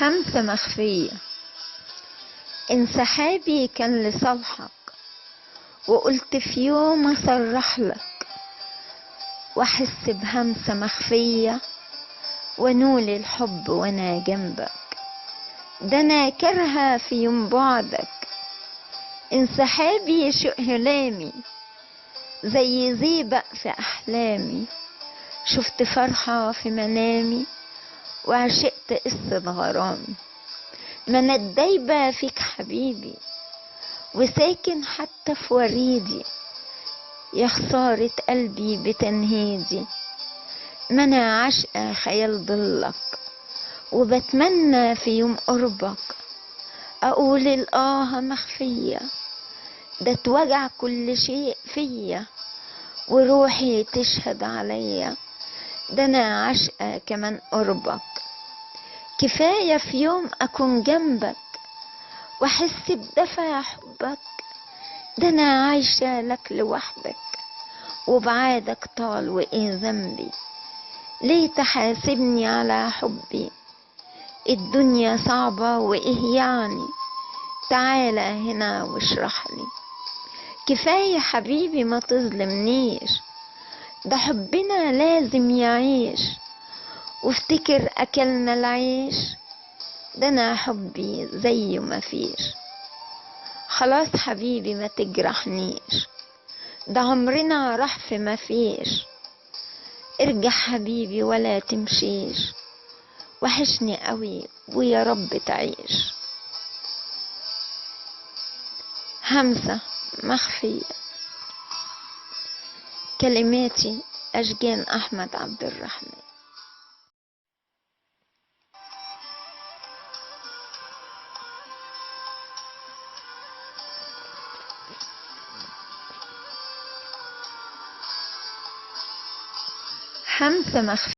همسة مخفية. انسحابي كان لصالحك، وقلت في يوم أصرح لك، وأحس بهمسة مخفية ونول الحب وأنا جنبك. ده أنا كرهة في يوم بعدك، انسحابي شوق هلامي، زي زيبق في أحلامي. شفت فرحة في منامي، وعشقت قصة غرامي. ما أنا الدايبة فيك حبيبي، وساكن حتى في وريدي. يا خسارة قلبي بتنهيدي، ما أنا عاشقة خيال ضلك، وبتمنى في يوم قربك أقول الآه مخفية. ده توجع كل شيء فيا، وروحي تشهد عليا. ده أنا عاشقة كمان قربك، كفاية في يوم أكون جنبك وأحس بدفى حبك. ده أنا عايشة لك لوحدك، وبعادك طال وإيه ذنبي؟ ليه تحاسبني على حبي؟ الدنيا صعبة وإيه يعني؟ تعالى هنا واشرح لي. كفاية حبيبي ما تظلمنيش، ده حبنا لازم يعيش. وافتكر أكلنا العيش، ده أنا حبي زي ما فيش. خلاص حبيبي ما تجرحنيش، ده عمرنا راح في ما فيش. ارجع حبيبي ولا تمشيش، وحشني قوي ويا رب تعيش. همسة مخفية. كلماتي أشجان أحمد عبد الرحمن. همسة مخفية.